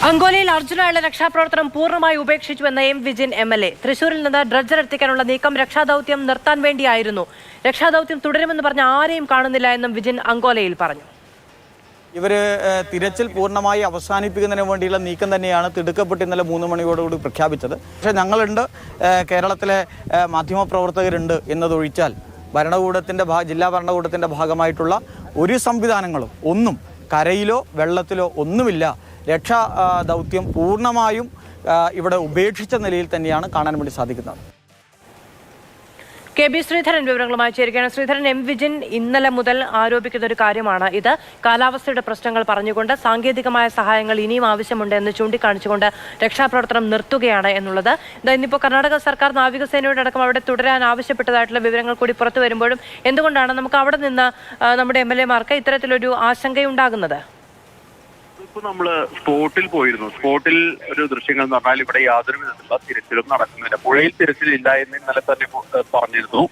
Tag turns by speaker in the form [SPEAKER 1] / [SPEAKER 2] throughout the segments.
[SPEAKER 1] അങ്കോലയിൽ അർജുനയുടെ രക്ഷാപ്രവർത്തനം പൂർണ്ണമായി ഉപേക്ഷിച്ചുവെന്ന M Vijin MLA. തൃശൂരിൽ നിന്ന് ഡ്രഡ്ജർ എത്തിക്കാനുള്ള നീക്കം രക്ഷാദൌത്യം നിർത്താൻ വേണ്ടിയായിരുന്നു. രക്ഷാദൌത്യം തുടരുമെന്ന് പറഞ്ഞ ആരെയും കാണുന്നില്ല എന്നും വിജിൻ അങ്കോലയിൽ പറഞ്ഞു.
[SPEAKER 2] ഇവര് തിരച്ചിൽ പൂർണ്ണമായി അവസാനിപ്പിക്കുന്നതിന് വേണ്ടിയുള്ള നീക്കം തന്നെയാണ് തിടുക്കപ്പെട്ട് ഇന്നലെ 3 മണിയോടുകൂടി പ്രഖ്യാപിച്ചത്. പക്ഷേ ഞങ്ങളുണ്ട്, കേരളത്തിലെ മാധ്യമപ്രവർത്തകരുണ്ട് എന്നതൊഴിച്ചാൽ ജില്ലാ ഭരണകൂടത്തിൻ്റെ ഭാഗമായിട്ടുള്ള ഒരു സംവിധാനങ്ങളും ഒന്നും കരയിലോ വെള്ളത്തിലോ ഒന്നുമില്ല. രക്ഷാ ദൗത്യം പൂർണ്ണമായും ഇവിടെ ഉപേക്ഷിച്ച നിലയിൽ തന്നെയാണ് കാണാൻ വേണ്ടി സാധിക്കുന്നത്.
[SPEAKER 1] KB ശ്രീധരൻ വിവരങ്ങളുമായി ചേരുകയാണ്. ശ്രീധരൻ, എം വിജിൻ ഇന്നലെ മുതൽ ആരോപിക്കുന്ന ഒരു കാര്യമാണ് ഇത്. കാലാവസ്ഥയുടെ പ്രശ്നങ്ങൾ പറഞ്ഞുകൊണ്ട് സാങ്കേതികമായ സഹായങ്ങൾ ഇനിയും ആവശ്യമുണ്ട് എന്ന് ചൂണ്ടിക്കാണിച്ചുകൊണ്ട് രക്ഷാപ്രവർത്തനം നിർത്തുകയാണ് എന്നുള്ളത്. ഇന്നിപ്പോൾ കർണാടക സർക്കാർ നാവികസേനയുടെ അടക്കം അവിടെ തുടരാൻ ആവശ്യപ്പെട്ടതായിട്ടുള്ള വിവരങ്ങൾ കൂടി പുറത്തു വരുമ്പോഴും എന്തുകൊണ്ടാണ് നമുക്ക് അവിടെ നിന്ന് നമ്മുടെ MLA മാർക്ക് ഇത്തരത്തിലൊരു ആശങ്കയുണ്ടാകുന്നത്?
[SPEAKER 3] ഇപ്പൊ നമ്മള് സ്പോട്ടിൽ പോയിരുന്നു. സ്പോട്ടിൽ ഒരു ദൃശ്യങ്ങൾ എന്ന് പറഞ്ഞാൽ ഇവിടെ യാതൊരു വിധത്തിലുള്ള തിരച്ചിലും നടക്കുന്നില്ല. പുഴയിൽ തിരച്ചിലില്ല എന്ന് ഇന്നലെ തന്നെ പറഞ്ഞിരുന്നു.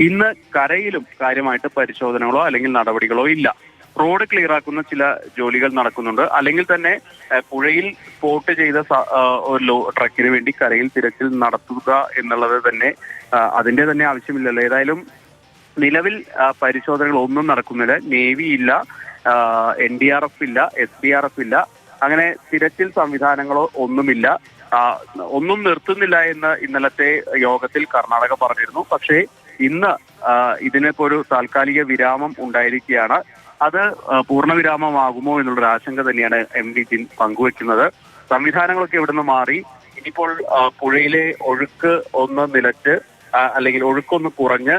[SPEAKER 3] ഇന്ന് കരയിലും കാര്യമായിട്ട് പരിശോധനകളോ അല്ലെങ്കിൽ നടപടികളോ ഇല്ല. റോഡ് ക്ലിയർ ആക്കുന്ന ചില ജോലികൾ നടക്കുന്നുണ്ട്. അല്ലെങ്കിൽ തന്നെ പുഴയിൽ സ്പോട്ട് ചെയ്ത ഒരു ട്രക്കിന് വേണ്ടി കരയിൽ തിരച്ചിൽ നടത്തുക എന്നുള്ളത് തന്നെ അതിന്റെ തന്നെ ആവശ്യമില്ലല്ലോ. ഏതായാലും നിലവിൽ പരിശോധനകൾ ഒന്നും നടക്കുന്നില്ല. നേവി ഇല്ല, NDRF ഇല്ല, SDRF ഇല്ല. അങ്ങനെ തിരച്ചിൽ സംവിധാനങ്ങളോ ഒന്നുമില്ല. ഒന്നും നിർത്തുന്നില്ല എന്ന് ഇന്നലത്തെ യോഗത്തിൽ കർണാടക പറഞ്ഞിരുന്നു. പക്ഷേ ഇന്ന് ഇതിനിപ്പോ ഒരു താൽക്കാലിക വിരാമം ഉണ്ടായിരിക്കുകയാണ്. അത് പൂർണ്ണവിരാമമാകുമോ എന്നുള്ളൊരു ആശങ്ക തന്നെയാണ് എം വിജിൻ പങ്കുവെക്കുന്നത്. സംവിധാനങ്ങളൊക്കെ ഇവിടുന്ന് മാറി ഇനിയിപ്പോൾ പുഴയിലെ ഒഴുക്ക് ഒന്ന് നിലച്ച് അല്ലെങ്കിൽ ഒഴുക്കൊന്ന് കുറഞ്ഞ്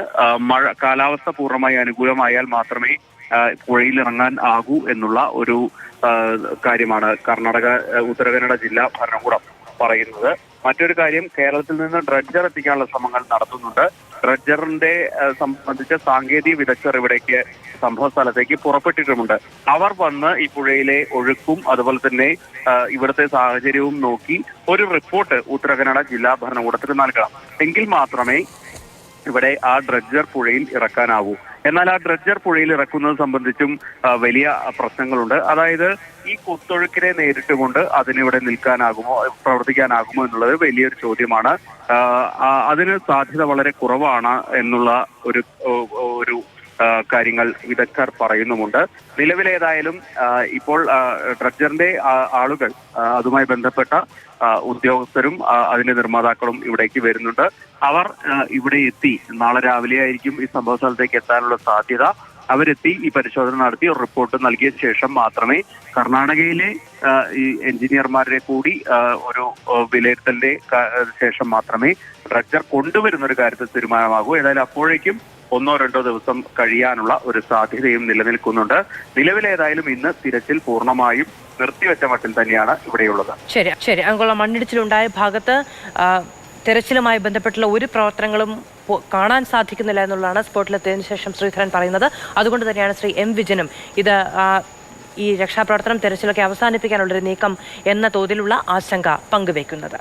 [SPEAKER 3] കാലാവസ്ഥ പൂർണ്ണമായി അനുകൂലമായാൽ മാത്രമേ പുഴയിൽ ഇറങ്ങാൻ ആകൂ എന്നുള്ള ഒരു കാര്യമാണ് കർണാടക ഉത്തര കന്നഡ ജില്ലാ ഭരണകൂടം പറയുന്നത്. മറ്റൊരു കാര്യം, കേരളത്തിൽ നിന്ന് ഡ്രഡ്ജർ എത്തിക്കാനുള്ള ശ്രമങ്ങൾ നടത്തുന്നുണ്ട്. ഡ്രഡ്ജറിന്റെ സംബന്ധിച്ച സാങ്കേതിക വിദഗ്ധർ ഇവിടേക്ക് സംഭവ സ്ഥലത്തേക്ക് പുറപ്പെട്ടിട്ടുമുണ്ട്. അവർ വന്ന് ഈ പുഴയിലെ ഒഴുക്കും അതുപോലെ തന്നെ ഇവിടുത്തെ സാഹചര്യവും നോക്കി ഒരു റിപ്പോർട്ട് ഉത്തര കന്നഡ ജില്ലാ ഭരണകൂടത്തിന് നൽകണം. എങ്കിൽ മാത്രമേ ഇവിടെ ആ ഡ്രഡ്ജർ പുഴയിൽ ഇറക്കാനാവൂ. എന്നാൽ ആ ഡ്രഡ്ജർ പുഴയിൽ ഇറക്കുന്നത് സംബന്ധിച്ചും വലിയ പ്രശ്നങ്ങളുണ്ട്. അതായത് ഈ കുത്തൊഴുക്കിനെ നേരിട്ടുകൊണ്ട് അതിനിവിടെ നിൽക്കാനാകുമോ, പ്രവർത്തിക്കാനാകുമോ എന്നുള്ളത് വലിയൊരു ചോദ്യമാണ്. അതിന് സാധ്യത വളരെ കുറവാണ് എന്നുള്ള ഒരു കാര്യങ്ങൾ വിദഗ്ധർ പറയുന്നുമുണ്ട്. നിലവിലേതായാലും ഇപ്പോൾ ഡ്രഡ്ജറിന്റെ ആളുകൾ, അതുമായി ബന്ധപ്പെട്ട ഉദ്യോഗസ്ഥരും അതിന്റെ നിർമ്മാതാക്കളും ഇവിടേക്ക് വരുന്നുണ്ട്. അവർ ഇവിടെ എത്തി നാളെ രാവിലെ ആയിരിക്കും ഈ സംഭവ സ്ഥലത്തേക്ക് എത്താനുള്ള സാധ്യത. അവരെത്തി ഈ പരിശോധന നടത്തി ഒരു റിപ്പോർട്ട് നൽകിയ ശേഷം മാത്രമേ കർണാടകയിലെ ഈ എഞ്ചിനീയർമാരെ കൂടി ഒരു വിലയിരുത്തലിന്റെ ശേഷം മാത്രമേ ഡ്രഡ്ജർ കൊണ്ടുവരുന്ന ഒരു കാര്യത്തിൽ തീരുമാനമാകൂ. ഏതായാലും അപ്പോഴേക്കും 1-2 ദിവസം കഴിയാനുള്ള ഒരു സാധ്യതയും നിലനിൽക്കുന്നുണ്ട്. നിലവിലേതായാലും ഇന്ന് തിരച്ചിൽ പൂർണ്ണമായും നിർത്തിവെച്ച മട്ടിൽ തന്നെയാണ് ഇവിടെയുള്ളത്.
[SPEAKER 1] ശരി. അങ്കോള മണ്ണിടിച്ചിലുണ്ടായ ഭാഗത്ത് തെരച്ചിലുമായി ബന്ധപ്പെട്ടുള്ള ഒരു പ്രവർത്തനങ്ങളും കാണാൻ സാധിക്കുന്നില്ല എന്നുള്ളതാണ് സ്പോട്ടിലെത്തിയതിനു ശേഷം ശ്രീധരൻ പറയുന്നത്. അതുകൊണ്ട് തന്നെയാണ് ശ്രീ എം വിജിനും ഈ രക്ഷാപ്രവർത്തനം തെരച്ചിലൊക്കെ അവസാനിപ്പിക്കാനുള്ളൊരു നീക്കം എന്ന തോതിലുള്ള ആശങ്ക പങ്കുവയ്ക്കുന്നത്.